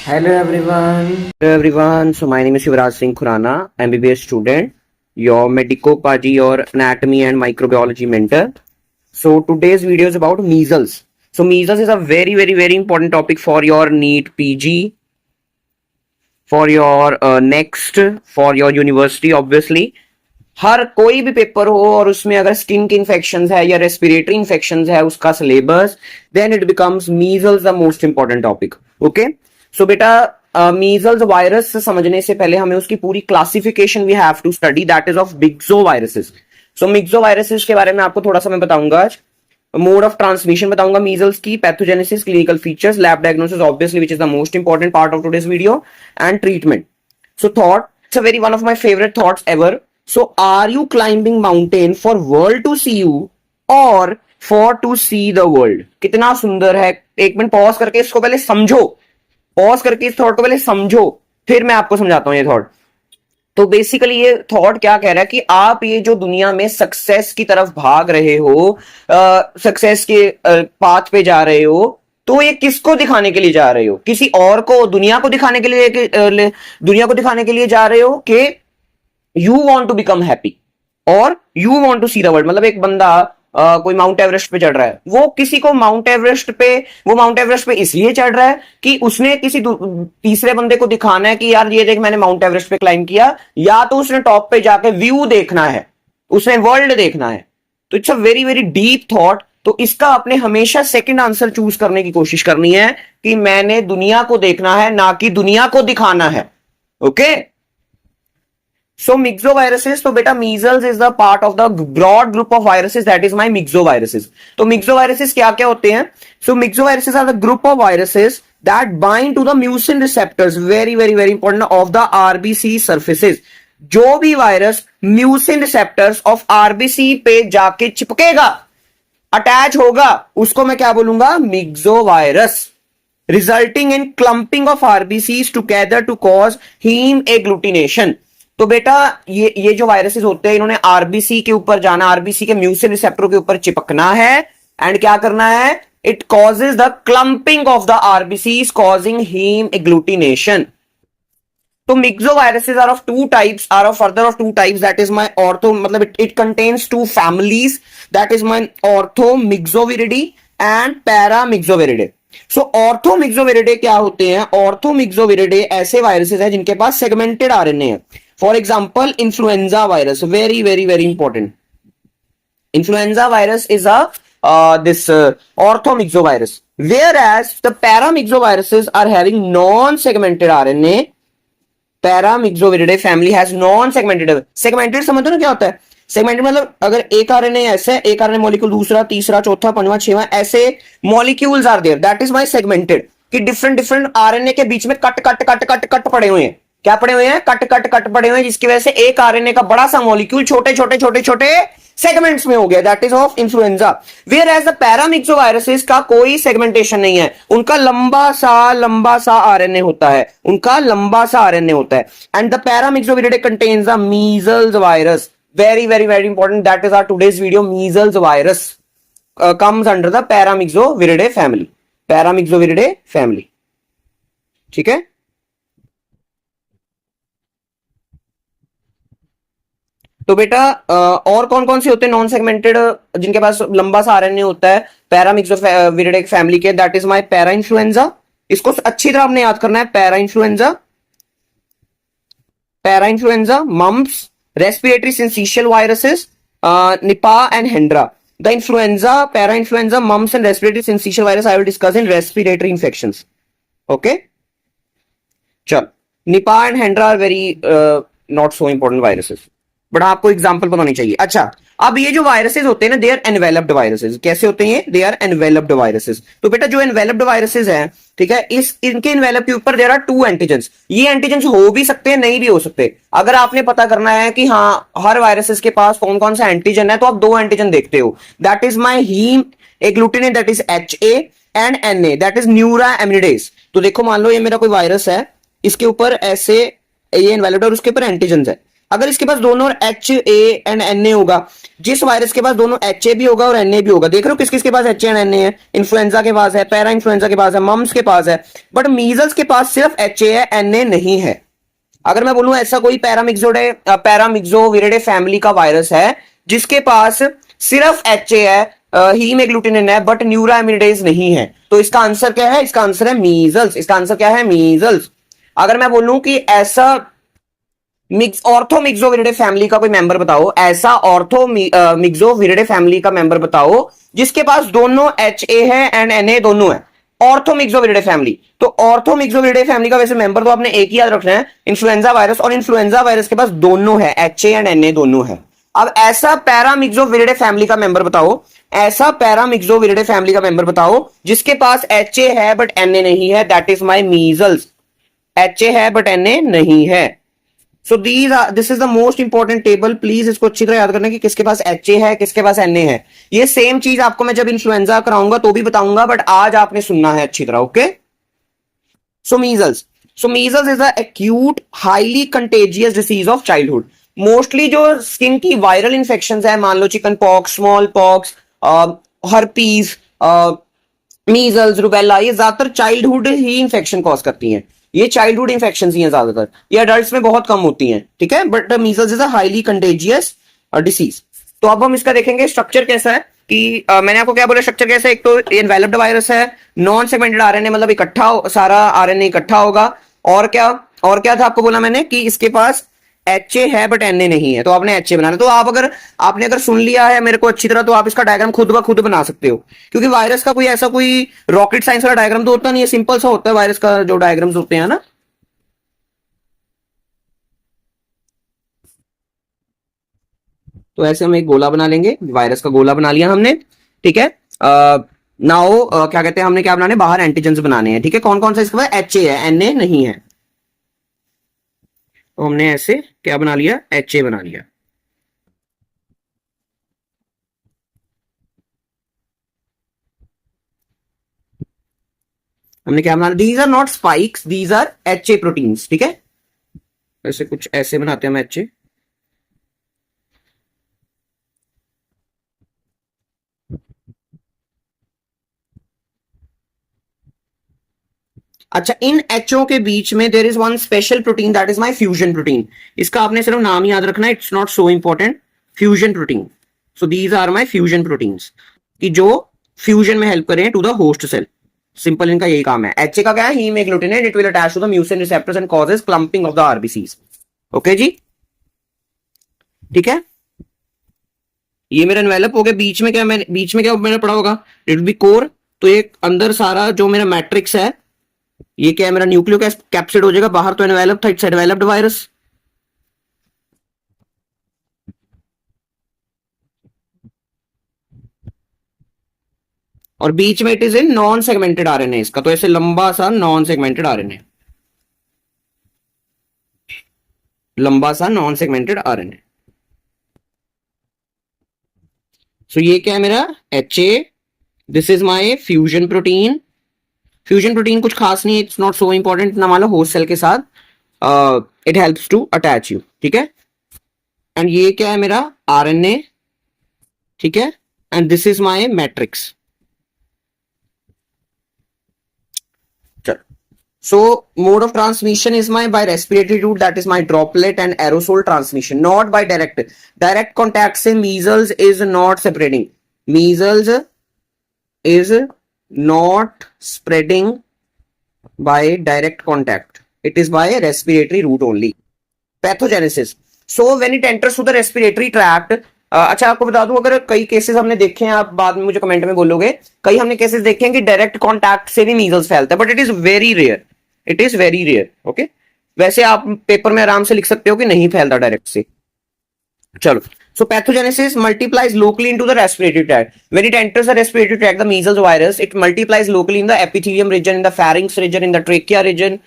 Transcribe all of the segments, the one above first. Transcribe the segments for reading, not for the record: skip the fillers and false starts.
Hello everyone. Hello everyone. So my name is Shivraj Singh Khurana, MBBS student, your Medico-Paji, your anatomy and microbiology mentor. So today's video is about measles. So measles is a very important topic for your NEET PG, for your next, for your university obviously. हर कोई भी paper हो और उसमें अगर skin के infection है या respiratory infection है उसका syllabus, then it becomes measles the most important topic. Okay, so बेटा मीजल्स वायरस से समझने से पहले हमें उसकी पूरी classification we have to study, that is of myxoviruses. So myxoviruses के बारे में आपको थोड़ा सा मैं बताऊंगा आज. मोड ऑफ ट्रांसमिशन बताऊंगा मीजल्स की, pathogenesis, clinical features, lab diagnosis obviously which is the most important part of today's video, and treatment. So thought, it's a very one of my favourite thoughts ever. So are you climbing mountain for world to see you or for to see the world? कितना सुंदर है. एक minute pause करके इसको पहले समझो, pause करके इस थॉट को पहले समझो, फिर मैं आपको समझाता हूं ये थॉट. तो बेसिकली ये थॉट क्या कह रहा है कि आप ये जो दुनिया में सक्सेस की तरफ भाग रहे हो, सक्सेस के पाथ पे जा रहे हो, तो ये किसको दिखाने के लिए जा रहे हो? किसी और को, दुनिया को दिखाने के लिए, दुनिया को दिखाने के लिए जा रहे हो कि you want to become happy और you want to see the world. मतलब एक बंदा कोई माउंट एवरेस्ट पे चढ़ रहा है, वो किसी को माउंट एवरेस्ट पे इसलिए चढ़ रहा है कि उसने किसी तीसरे बंदे को दिखाना है कि यार ये देख मैंने माउंट एवरेस्ट पे क्लाइंब किया, या तो उसने टॉप पे जाके व्यू देखना है, उसने वर्ल्ड देखना है. तो it's a very deep thought. तो इसका आपने हमेशा सेकंड आंसर चूज करने की कोशिश करनी है कि मैंने दुनिया को देखना है, ना कि दुनिया को दिखाना है. ओके, so myxoviruses, तो बेटा measles is the part of the broad group of viruses, that is my myxoviruses. तो myxoviruses क्या क्या होते हैं? So myxoviruses are the group of viruses that bind to the mucin receptors, very important, of the RBC surfaces. जो भी virus mucin receptors of RBC पे जाके चिपकेगा, attach होगा, उसको मैं क्या बोलूंगा? myxovirus. Resulting in clumping of RBCs together to cause heme agglutination. तो बेटा ये जो वायरसेस होते हैं, इन्होंने आरबीसी के ऊपर जाना, आरबीसी के म्यूसिन रिसेप्टर के ऊपर चिपकना है, एंड क्या करना है? It causes the clumping of the RBC, causing haemagglutination. तो myxoviruses are of two types, are of further of two types, that is my ortho, मतलब it contains two families, that is my orthomyxoviridae and paramyxoviridae. So orthomyxoviridae क्या होते हैं? Orthomyxoviridae ऐसे viruses हैं जिनके पास segmented RNA है. For example, influenza virus, very important. Influenza virus is a this orthomyxovirus, whereas the paramyxoviruses are having non-segmented RNA. Paramyxoviridae family has non-segmented. Segmented समझते हो ना क्या होता है? Segmented मतलब अगर एक RNA ऐसे, एक RNA मॉलिक्यूल दूसरा, तीसरा, चौथा, पांचवा, छठवां, ऐसे molecules are there, that is my segmented. कि डिफरेंट RNA के बीच में कट पड़े हुए हैं. क्या पड़े हुए हैं? कट पड़े हुए हैं, जिसकी वजह से एक आरएनए का बड़ा सा मॉलिक्यूल छोटे सेगमेंट्स में हो गया, that is of influenza. Whereas the paramyxoviruses का कोई सेगमेंटेशन नहीं है, उनका लंबा सा आरएनए होता है, and the paramyxoviridae contains the measles virus. Very important, that is our today's video. Measles virus comes under the paramyxoviridae family. ठीक है. तो बेटा और कौन से होते हैं नॉन सेगमेंटेड, जिनके पास लंबा सा आरएनए होता है पैरामिक्सोविरिडे फैमिली के? That is my parainfluenza. इसको अच्छी तरह आपने याद करना है. Parainfluenza, mumps, respiratory syncytial viruses, Nipah and Hendra. The influenza, parainfluenza, mumps and respiratory syncytial virus I will discuss in respiratory infections. Okay, चल. Nipah and Hendra are very not so important viruses, but आपको example पता होनी चाहिए. अच्छा, अब ये जो viruses होते हैं ना, दे आर एनवेलप्ड वायरसेस. कैसे होते हैं? They are enveloped viruses. तो बेटा जो एनवेलप्ड वायरसेस हैं, ठीक है, इनके एनवेलप के ऊपर देयर आर टू एंटीजेंस. ये एंटीजेंस हो भी सकते हैं, नहीं भी हो सकते. अगर आपने पता करना है कि हाँ हर वायरसेस के पास कौन सा एंटीजन है, तो आप दो एंटीजन देखते हो. That is my haemagglutinate, that is HA, and NA, that is neuraminidase. तो देखो, मान लो ये मेरा कोई वायरस है, इसके ऊपर ऐसे ये एनवेलप्ड और उसके ऊपर एंटीजेंस है. अगर इसके पास दोनों H A and N A होगा, जिस वायरस के पास दोनों एच ए भी होगा और एन ए भी होगा, देख रहे हो किस किस के पास H A and N A है, इन्फ्लुएंजा के पास है, पैरा इन्फ्लुएंजा के पास है, मम्स के पास है, बट मीजल्स के पास सिर्फ एच ए है, एन ए नहीं है। अगर मैं बोलूं ऐसा कोई पैरामिक्सोविरिडे फैमिली का वायरस है जिसके पास सिर्फ एच ए है, हीमोग्लूटिनिन है, बट न्यूरामिनिडेज नहीं है, तो इसका आंसर क्या है? इसका आंसर है मीजल्स। इसका आंसर क्या है? मीजल्स। अगर मैं बोलूं कि ऐसा ऑर्थोमिक्सोविरिडे फैमिली का कोई मेंबर बताओ, ऐसा ऑर्थोमिक्सोविरिडे फैमिली का मेंबर बताओ जिसके पास दोनों एच ए है एंड एन ए दोनों है, ऑर्थोमिक्सोविरिडे फैमिली। तो ऑर्थोमिक्सोविरिडे फैमिली का वैसे मेंबर तो आपने एक ही याद रखना है, इन्फ्लुएंजा वायरस, और इन्फ्लुएंजा वायरस के पास दोनों है, H A and N A दोनों है। अब ऐसा पैरामिक्सोविरिडे फैमिली का मेंबर बताओ, ऐसा पैरामिक्सोविरिडे फैमिली का मेंबर बताओ जिसके पास एच ए है बट एन ए नहीं है, that is my measles. H A है बट एन ए नहीं है। सो this is the most important table, please इसको अच्छी तरह याद करना कि किसके पास एच ए है, किसके पास एन ए है। ये सेम चीज आपको मैं जब इन्फ्लुएंजा कराऊंगा तो भी बताऊंगा, बट आज आपने सुनना है अच्छी तरह, okay. So measles is a acute highly contagious disease of childhood. Mostly जो स्किन की वायरल इंफेक्शन है, मान लो chicken pox, small pox, herpes, measles, rubella, ये ज्यादातर चाइल्डहुड ही इंफेक्शन कॉज करती हैं। ये चाइल्डहुड इंफेक्शन ही हैं ज्यादातर, ये अडल्ट्स में बहुत कम होती हैं, ठीक है। But measles is a highly contagious disease. तो अब हम इसका देखेंगे स्ट्रक्चर कैसा है कि मैंने आपको क्या बोला, स्ट्रक्चर कैसा है? एक तो एनवेलप्ड वायरस है, नॉन सेगमेंटेड आरएनए, मतलब इकट्ठा सारा आरएनए इकट्ठा होगा। और क्या था आपको बोला मैंने कि इसके पास एच ए है बट एन ए नहीं है, तो आपने एच ए बनाना। तो आपने अगर सुन लिया है मेरे को अच्छी तरह, तो आप इसका डायग्राम खुद ब खुद बना सकते हो, क्योंकि वायरस का कोई रॉकेट साइंस वाला डायग्राम तो होता नहीं है, सिंपल सा होता है वायरस का जो डायग्राम्स होते हैं ना। तो ऐसे हम एक गोला बना लेंगे, वायरस का गोला बना लिया हमने, ठीक है। नाउ क्या कहते हैं, हमने क्या बनाने, बाहर एंटीजेंस बनाने हैं, ठीक है। कौन कौन सा इसके पास एच ए है, एन ए नहीं है, तो हमने ऐसे क्या बना लिया, एच ए बना लिया। हमने क्या बना, these are not spikes, these are H A proteins, ठीक है। ऐसे कुछ ऐसे बनाते हैं हम एच ए। अच्छा, इन एचओ के बीच में there is one special protein, that is my fusion protein. इसका आपने सिर्फ नाम याद रखना है, it's not so important. Fusion protein, so these are my fusion proteins, कि जो फ्यूजन में हेल्प करें to the host cell. Simple इनका यही काम है। एच ए का क्या है, haemagglutinate, it will attach to the mucin receptors and causes clumping of the RBCs. Okay जी, ठीक है। ये मेरा एनवेलप हो गया। बीच में क्या मैंने पढ़ा होगा, इट विल बी कोर। तो एक अंदर सारा जो मेरा मैट्रिक्स है, ये क्या है, मेरा न्यूक्लियो कैप्सिड हो जाएगा। बाहर तो एनवेलप था, इट्स एनवेलप्ड वायरस। और बीच में it is in non segmented RNA इसका, तो ऐसे लंबा सा नॉन सेगमेंटेड आरएनए, लंबा सा नॉन सेगमेंटेड आरएनए। सो ये क्या है मेरा H A, this is my fusion protein. Fusion protein कुछ खास नहीं है, इट्स नॉट सो इंपॉर्टेंट ना, मान लो होस्ट सेल के साथ it helps to attach you, ठीक है। एंड ये क्या है मेरा आरएनए, ठीक है। And this is my matrix. So mode of transmission is my by respiratory route, that is my droplet and aerosol transmission, not by direct contact से measles is not spreading, measles is not spreading by direct contact, it is by respiratory route only. Pathogenesis, so when it enters to the respiratory tract, अच्छा आपको बता दूं, अगर कई cases हमने देखे हैं, आप बाद में मुझे कमेंट में बोलोगे, कई हमने केसेस देखे हैं कि डायरेक्ट कॉन्टैक्ट से भी मीजल्स फैलता है, but it is very rare, it is very rare, okay. वैसे आप पेपर में आराम से लिख सकते हो कि नहीं फैलता डायरेक्ट से। चलो, so pathogenesis multiplies locally into the respiratory tract. When it enters the respiratory tract, the measles virus, it multiplies locally in the epithelium region, in the pharynx region, in the trachea region,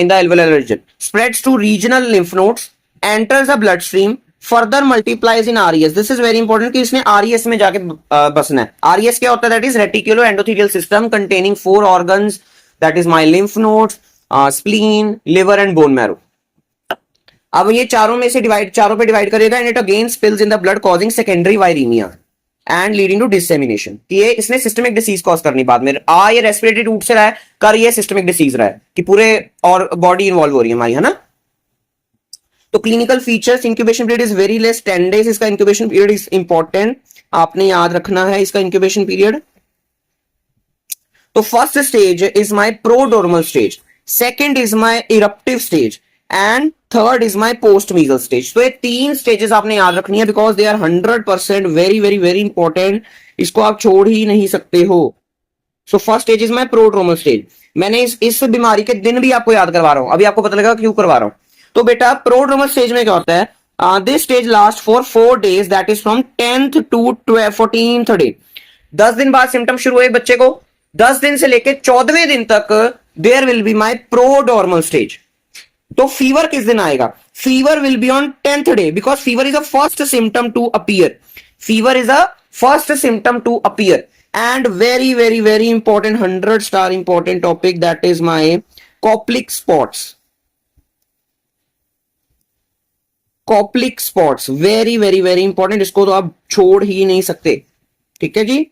in the alveolar region, spreads to regional lymph nodes, enters the bloodstream, further multiplies in RES. This is very important कि इसने RES में जाके बसना है। RES क्या होता है? That is reticulo endothelial system containing 4 organs, that is my lymph nodes, spleen, liver and bone marrow. अब ये चारों में से चारों पे डिवाइड करेगा and it again spills in the blood causing secondary viraemia and leading to dissemination. ये इसने सिस्टमिक डिसीज कॉज करनी बाद में। ये रेस्पिरेटरी रूट से रहा है, कर ये सिस्टमिक डिसीज रहा है कि पूरे और बॉडी इन्वॉल्व हो रही है हमारी, है ना। तो clinical features, incubation period is very less, 10 days इसका इंक्यूबेशन पीरियड इज इंपॉर्टेंट, आपने याद रखना है इसका इंक्यूबेशन पीरियड। तो first stage is my prodromal stage, second is my eruptive stage and third is my post measle stage. तो ये 3 stages आपने याद रखनी है because they are 100% very very very important, इसको आप छोड़ ही नहीं सकते हो। So first stage is my prodromal stage. मैंने इस बीमारी के दिन भी आपको याद करवा रहा हूं, अभी आपको पता लगा क्यों करवा रहा हूं। तो बेटा प्रोड्रोमल स्टेज में क्या होता है, this stage last for 4 days, that is from 10th to 14th day. 10 दिन बाद सिम्टम शुरू हुए बच्चे को, 10 दिन से लेके 14वें दिन तक there will be my prodromal stage. तो फीवर किस दिन आएगा, fever will be on 10th day because fever is a first symptom to appear, fever is a first symptom to appear. And very very very important 100 star important topic, that is my Koplik spots. Koplik spots very very very important, इसको तो आप छोड़ ही नहीं सकते, ठीक है जी।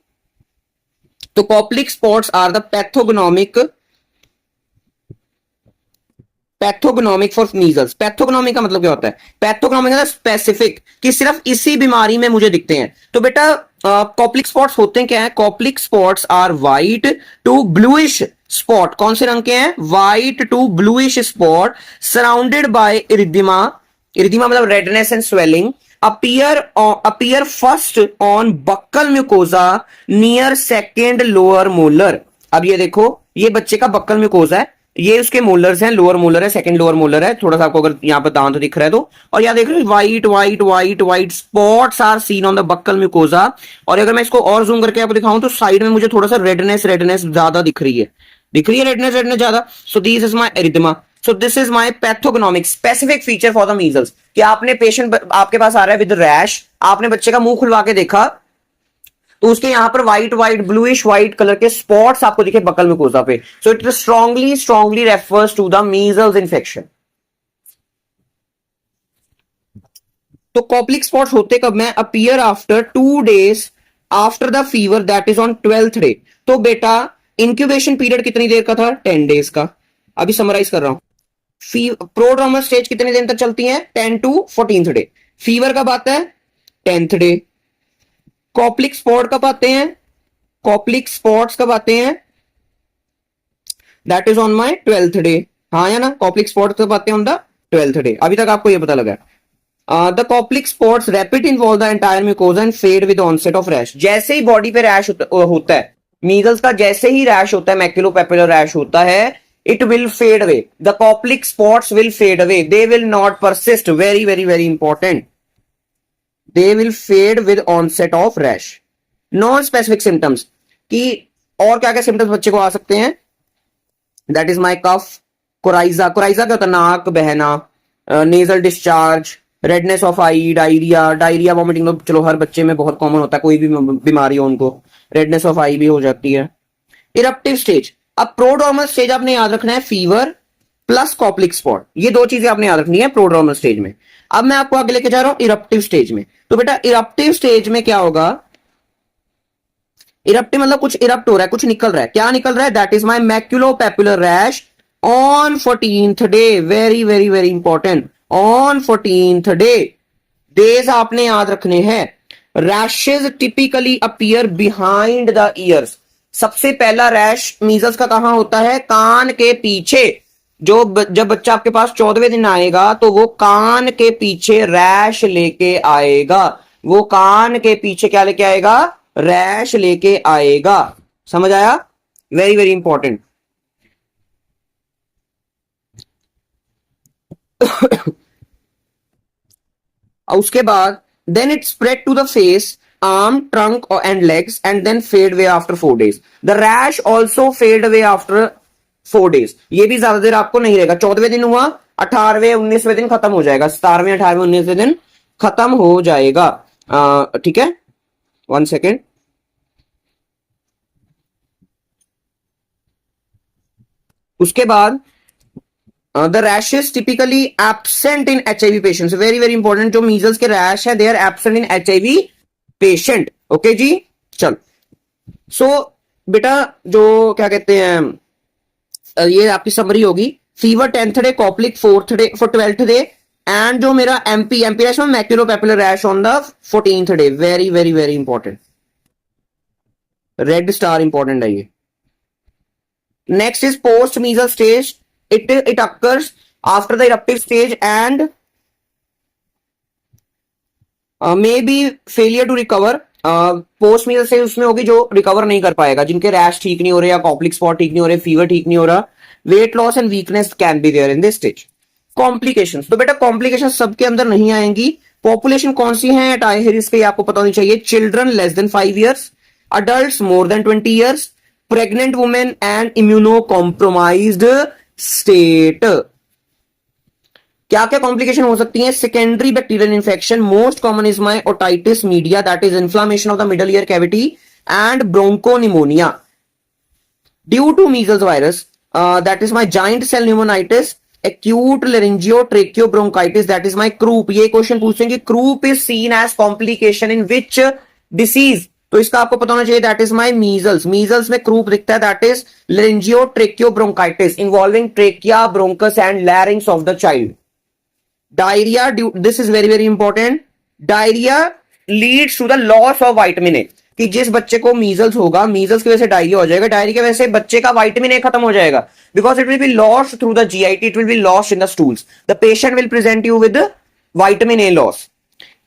तो Koplik spots are the pathognomonic for measles. Pathognomonic का मतलब क्या होता है, पैथोगनोमिक का स्पेसिफिक कि सिर्फ इसी बीमारी में मुझे दिखते हैं। तो बेटा कॉप्लिक स्पॉट्स होते हैं क्या है, Koplik spots are white to bluish spot, कौन से रंग के हैं, white to bluish spot surrounded by erythema, erythema मतलब redness and swelling, appear first on buccal mucosa near second lower molar। अब ये देखो, ये बच्चे का बक्कल म्यूकोजा है, ये उसके मोलर्स हैं, लोअर मोलर है, सेकंड लोअर मोलर है, थोड़ा सा आपको अगर यहाँ पर दांत दिख रहा है तो, और यहाँ देख रहे हो white white white white spots are seen on the buccal mucosa. और अगर मैं इसको और जूम करके आपको दिखाऊं तो साइड में मुझे थोड़ा सा रेडनेस ज्यादा दिख रही है, रेडनेस ज्यादा। So this is my erythema, so this is my pathognomonic specific feature for the measles. कि आपने पेशेंट आपके पास आ रहा है विद रैश, आपने बच्चे का मुंह खुलवा के देखा तो उसके यहां पर white white bluish white colour के स्पॉट्स आपको दिखे बकल म्यूकोजा पे, so it strongly refers to the measles infection. तो कॉप्लिक स्पॉट्स होते कब में, appear after 2 days after the fever, that is on 12th day. तो बेटा इंक्यूबेशन पीरियड कितनी देर का था, 10 डेज का। अभी समराइज कर रहा हूं, प्रोड्रोमल स्टेज कितने दिन तक चलती है, 10 to 14th डे। फीवर कब आता है, 10th डे। कॉप्लिक स्पॉट कब आते हैं, कॉप्लिक स्पॉट्स कब आते हैं, that is on my 12th day. हाँ या ना, कॉप्लिक स्पॉट्स कब आते हैं, ऑन द 12th डे। अभी तक आपको ये पता लगा। The Koplik spots rapid involve the entire mucosa and fade with onset of rash. जैसे ही बॉडी पे रैश होता है, मीजल्स का जैसे ही रैश होता है, मैक्युलोपेपुलर रैश होता है, it will fade away, the Koplik spots will fade away, they will not persist, very very very important, they will fade with onset of rash। non specific symptoms कि और क्या क्या सिम्टम्स बच्चे को आ सकते हैं, that is my cough, coryza, coryza क्या होता है, नाक बहना, nasal discharge, redness of eye, diarrhoea, diarrhoea vomiting तो चलो हर बच्चे में बहुत कॉमन होता है, कोई भी बीमारी हो उनको रेडनेस ऑफ आई भी हो जाती है। इरप्टिव स्टेज, अब प्रोड्रोमल स्टेज आपने याद रखना है, फीवर प्लस कॉप्लिक स्पॉट, ये 2 चीजें आपने याद रखनी है प्रोड्रोमल स्टेज में। अब मैं आपको आगे लेके जा रहा हूं इरप्टिव स्टेज में। तो बेटा इरप्टिव स्टेज में क्या होगा, इरप्टिव मतलब कुछ इरप्ट हो रहा है, कुछ निकल रहा है, क्या निकल रहा है, that is my maculopapular rash on 14th day, very very very important, on 14th day. Days आपने याद रखने हैं। Rashes typically appear behind the ears, सबसे पहला रैश मीजल्स का कहां होता है, कान के पीछे। जब बच्चा आपके पास 14वें दिन आएगा तो वो कान के पीछे रैश लेके आएगा, वो कान के पीछे क्या लेके आएगा, रैश लेके आएगा। समझ आया, वेरी वेरी इंपॉर्टेंट। उसके बाद then it spread to the face, arm, trunk and legs and then fade away after 4 days. The rash also fade away after 4 days. ये भी ज्यादा देर आपको नहीं रहेगा, 14वें दिन हुआ, 18वें 19वें दिन खत्म हो जाएगा, 17वें 18वें 19वें दिन खत्म हो जाएगा। ठीक है, 1 सेकेंड। उसके बाद the rashes typically absent in HIV patients, very very important, जो मीजल्स के रैश है they are absent in HIV patient. Okay जी, चल सो बेटा जो क्या कहते हैं, ये आपकी समरी होगी। Fever 10th day, Koplik 4th day, 12th day, and जो मेरा MP rash maculopapular rash on the 14th day, very very very important, red star important है ये। Next is post measle stage, it occurs after the eruptive stage and may be failure to recover। Post measle stage उसमें होगी जो recover नहीं कर पाएगा, जिनके rash ठीक नहीं हो रहे या कॉप्लिक स्पॉट ठीक नहीं हो रहे, फीवर ठीक नहीं हो रहा, weight loss and weakness can be there in this stage. Complications, तो बेटा कॉम्प्लिकेशंस सबके अंदर नहीं आएंगी। पॉपुलेशन कौन सी है एट हाई रिस्क, आपको पता होनी चाहिए। Children less than 5 years, adults more than 20 years, pregnant women and immunocompromised state। क्या क्या कॉम्प्लिकेशन हो सकती है? Secondary bacterial infection, most common is my otitis media, that is inflammation of the middle ear cavity and bronchopneumonia due to measles virus, that is my giant cell pneumonitis, acute laryngeotracheobronchitis, that is my croup। ये question पूछेंगे croup is seen as complication in which disease, तो इसका आपको पता होना चाहिए, that is my measles. Measles में क्रूप दिखता है, that is laryngeotracheobronchitis involving trachea, bronchus and larynx of the child। Diarrhoea, this is very very important, diarrhoea leads to the loss of vitamin A, कि जिस बच्चे को मीजल्स होगा, measles की वजह से डायरिया हो जाएगा, डायरिया की वजह से बच्चे का विटामिन ए खत्म हो जाएगा, because it will be lost through the GIT, it will be lost in the stools, the patient will present you with vitamin A loss.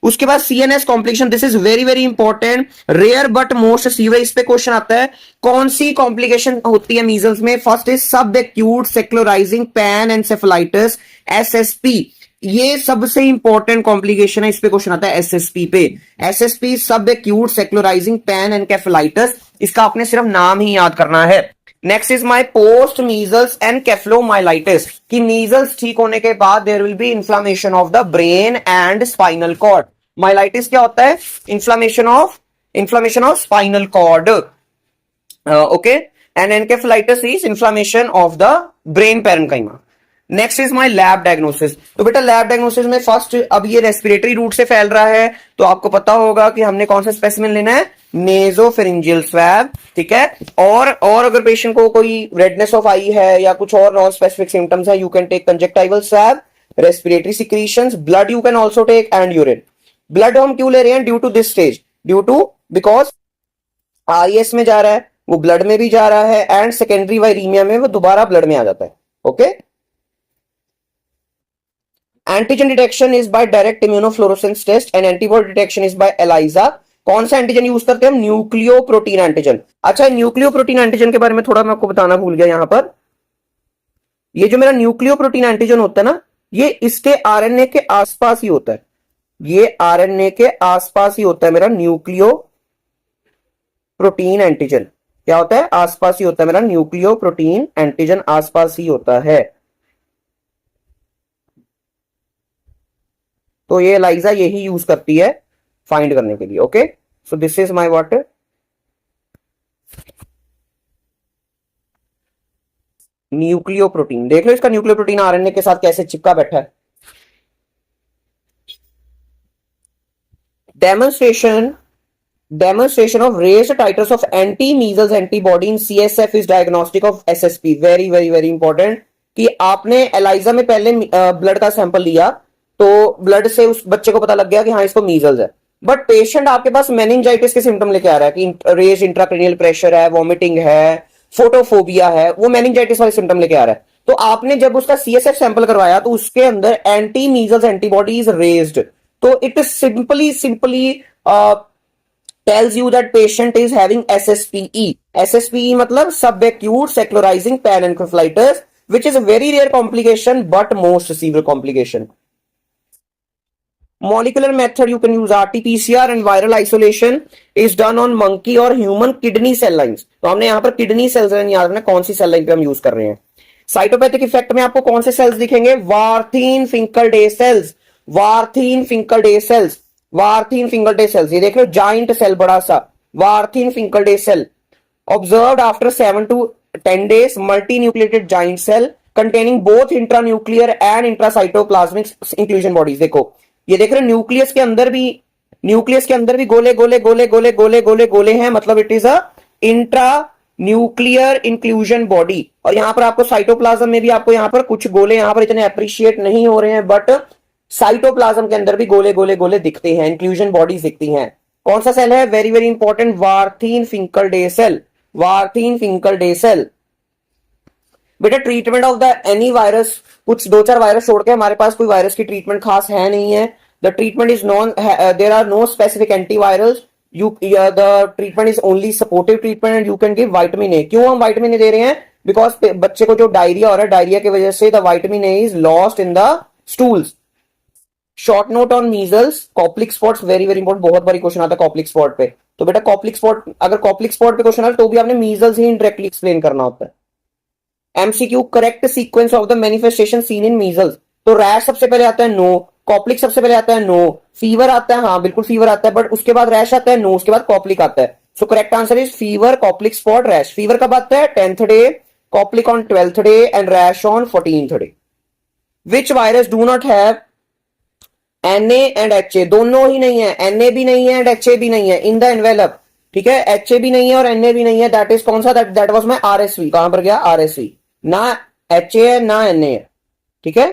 उसके बाद CNS complication, this is very very important, rare but most severe, इस पे question आता है। कौन सी complication होती है measles में? फर्स्ट इज सब एक्यूट सेक्लोराइजिंग पैन एनसेफेलाइटिस, SSP, ये सबसे इंपॉर्टेंट कॉम्प्लिकेशन है, इस पे क्वेश्चन आता है SSP पे। SSP सब एक्यूट सेक्लोराइजिंग पैन एनकेफेलाइटिस, इसका आपने सिर्फ नाम ही याद करना है। Next is my post measles and encephalomyelitis, कि मीजल्स ठीक होने के बाद there will be inflammation of the brain and spinal cord. Myelitis क्या होता है? Inflammation of spinal cord, okay, and encephalitis is inflammation of the brain parenchyma. Next is my lab diagnosis, तो बेटा लैब डायग्नोसिस में first, अब ये respiratory root से फैल रहा है, तो आपको पता होगा कि हमने कौन सा स्पेसिमेन लेना है, नेजोफेरिंजियल स्वैब, ठीक है। और अगर पेशेंट को कोई रेडनेस ऑफ आई है या कुछ और नॉन स्पेसिफिक सिम्टम्स है, you can take conjunctival swab, respiratory secretions, blood you can also take and urine. Blood हम क्यों ले रहे हैं? Due to this stage, due to because IS में जा रहा है, वो ब्लड में भी जा रहा है, एंड सेकेंडरी वायरीमिया में वो दोबारा ब्लड में आ जाता है, okay. Antigen detection is by direct immunofluorescence test and antibody detection is by ELISA। कौन सा एंटीजन यूज करते हैं हम? Nucleoprotein antigen. अच्छा, न्यूक्लियो प्रोटीन एंटीजन के बारे में थोड़ा मैं आपको बताना भूल गया यहां पर। ये जो मेरा न्यूक्लियो प्रोटीन एंटीजन होता है ना, ये इसके RNA के आसपास ही होता है, ये RNA के आसपास ही होता है मेरा न्यूक्लियो प्रोटीन एंटीजन। क्या होता है? आसपास ही होता है मेरा न्यूक्लियो प्रोटीन एंटीजन, आसपास ही होता है। तो ये ELISA यही यूज करती है फाइंड करने के लिए, okay. So this is my what, nucleo protein. देख लो इसका न्यूक्लियो प्रोटीन RNA के साथ कैसे चिपका बैठा है। demonstration of raised titers of anti-measles antibody in CSF is diagnostic of SSP। very very very important, कि आपने ELISA में पहले ब्लड का सैंपल लिया, तो ब्लड से उस बच्चे को पता लग गया कि हाँ इसको मीजल्स है, बट पेशेंट आपके पास मेनिंजाइटिस के सिम्टम लेके आ रहा है कि रेज इंट्राक्रेनियल प्रेशर है, वॉमिटिंग है, फोटोफोबिया है, वो मेनिंजाइटिस वाले सिम्टम लेके आ रहा है। तो आपने जब उसका CSF सैंपल करवाया तो उसके अंदर एंटी मीजल्स एंटीबॉडीज रेज्ड, तो it simply tells you that patient is having SSPE। SSPE मतलब subacute sclerosing panencephalitis, which is a very rare complication but most severe complication। Molecular method you can use RT-PCR and viral isolation is done on monkey और human kidney cell lines। तो हमने यहाँ पर kidney cells याद रखना कौन सी cell line पे हम यूज कर रहे हैं। साइटोपैथिक इफेक्ट में आपको कौन से सेल्स दिखेंगे? Warthin Finkeldey cells, Warthin Finkeldey cells, Warthin Finkeldey cells, ये देख लो जाइंट सेल बड़ा सा, Warthin Finkeldey cell. Observed after 7 to 10 days, multinucleated giant cell, containing both intranuclear and intracytoplasmic inclusion bodies। देखो ये देख रहे हो न्यूक्लियस के अंदर भी गोले गोले गोले गोले गोले गोले गोले हैं, मतलब it is a intra nuclear inclusion body. और यहां पर आपको साइटोप्लाज्म में भी आपको यहां पर कुछ गोले यहां पर इतने अप्रिशिएट नहीं हो रहे हैं, बट साइटोप्लाज्म के अंदर भी गोले गोले गोले दिखते हैं, इंक्लूजन बॉडीज दिखती हैं। कौन सा सेल है? Very very important, Warthin Finkeldey cell. Warthin Finkeldey cell. बेटा treatment of the any virus, कुछ 2-4 वायरस छोड़ के हमारे पास कोई वायरस की ट्रीटमेंट खास है नहीं है। The treatment is non, there are no specific antivirals, the treatment is only supportive treatment and you can give vitamin A. क्यों हम विटामिन ए दे रहे हैं? बिकॉज बच्चे को जो डायरिया हो रहा है, डायरिया की वजह से the vitamin A is lost in the stools. Short note on measles, Koplik spots, very very important, बहुत बारी क्वेश्चन आता है कॉप्लिक स्पॉट पे। तो बेटा कॉप्लिक स्पॉट, अगर कॉप्लिक स्पॉट पे क्वेश्चन आता तो भी आपने मीजल्स ही इंडायरेक्टली एक्सप्लेन करना होता है। MCQ, correct sequence of the manifestation seen in measles. तो रैश सबसे पहले आता है, नो। कॉप्लिक सबसे पहले आता है, नो। फीवर आता है, हाँ बिल्कुल फीवर आता है, बट उसके बाद रैश आता है, नो। उसके बाद कॉप्लिक आता है। So correct answer is fever, Koplik spot, rash. Fever कब आता है? 10th day, Koplik on 12th day and rash on 14th day. Which virus do not have Na and Ha? दोनों ही नहीं है, Na भी नहीं है एंड Ha भी नहीं है इन द एनवेलप। ठीक है, Ha भी नहीं है और Na भी नहीं है। दैट इज कौन सा? That was my RSV। कहां पर गया? RSV। ना Ha है ना Na है। ठीक है,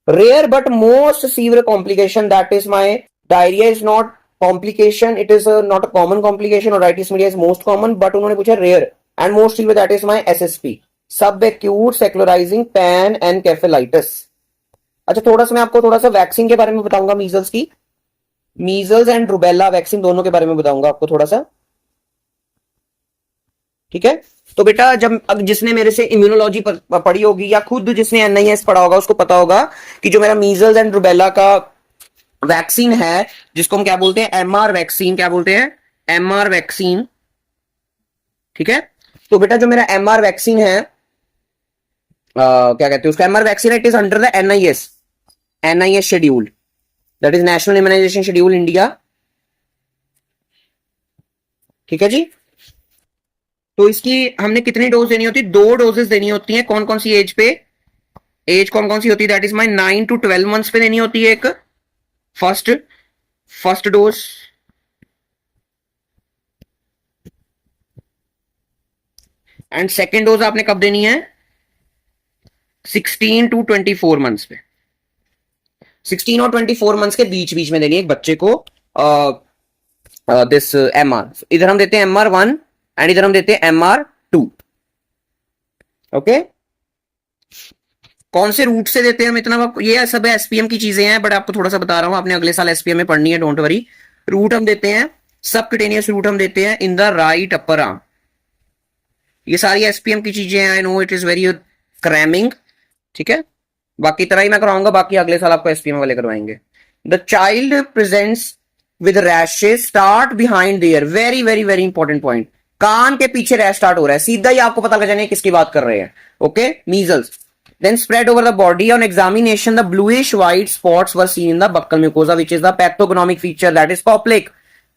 rare but most severe complication, that is my diarrhea is not complication, it is not a common complication, otitis media is most common, but उन्होंने पूछा rare and most severe, that is my SSP, subacute sclerosing panencephalitis. अच्छा, थोड़ा सा मैं आपको थोड़ा सा vaccine के बारे में बताऊंगा, मीजल्स की। मीजल्स एंड रूबेला वैक्सीन दोनों के बारे में बताऊंगा आपको थोड़ा सा। ठीक है, तो बेटा जब जिसने मेरे से इम्यूनोलॉजी पढ़ी होगी या खुद जिसने NIS पढ़ा होगा उसको पता होगा कि जो मेरा मीजल्स एंड रूबेला का वैक्सीन है, जिसको हम क्या बोलते हैं? MR vaccine. क्या बोलते हैं? MR vaccine. ठीक है, तो बेटा जो मेरा MR वैक्सीन है, क्या कहते हैं उसका? MR vaccine, it is under the NIS schedule, that is national immunisation schedule India. ठीक है जी, तो इसकी हमने कितनी डोज देनी होती है? 2 डोजेस देनी होती है। कौन कौन सी एज पे? एज कौन कौन सी होती है? That is my 9 to 12 months पे देनी होती है एक first dose, and second dose आपने कब देनी है? 16 to 24 मंथ्स पे। 16 और 24 मंथ्स के बीच बीच में देनी है एक बच्चे को दिस MR। इधर हम देते हैं MR1 एंड इधर हम देते हैं MR2। ओके, कौन से रूट से देते हैं हम इतना? ये सब SPM की चीजें हैं, बट आपको थोड़ा सा बता रहा हूं, आपने अगले साल SPM में पढ़नी है, डोंट वरी। रूट हम देते हैं, सबक्यूटेनियस रूट हम देते हैं in the right upper arm. ये सारी SPM की चीजें हैं, I know it is very cramming. ठीक है, बाकी तरह ही मैं कराऊंगा, बाकी अगले साल आपको SPM वाले करवाएंगे। The child presents with rashes start behind the ear, very very very important point. कान के पीछे रैश स्टार्ट हो रहा है, सीधा ही आपको पता लग जाने किसकी बात कर रहे हैं। Okay, measles. Then spread over the body. On examination, the bluish white spots were seen in the buccal mucosa, which is the pathognomic feature, that is Koplik.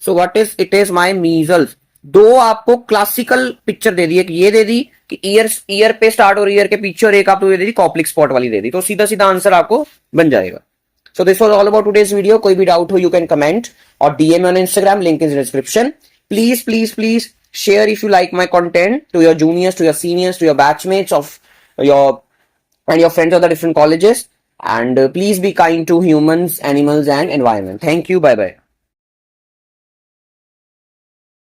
So what is it? Is my measles. दो आपको classical picture दे दी, एक ये दे दी कि year पे start और year के पीछे, और एक आपको ये दे दी कॉप्लिक स्पॉट वाली दे दी, तो सीधा सीधा आंसर आपको बन जाएगा। So this was all about today's video. कोई भी डाउट हो, यू कैन कमेंट और DM on Instagram, link is in description. Please please please share if you like my content to your juniors, to your seniors, to your batchmates of your friends of the different colleges, and please be kind to humans, animals and environment. Thank you, bye bye.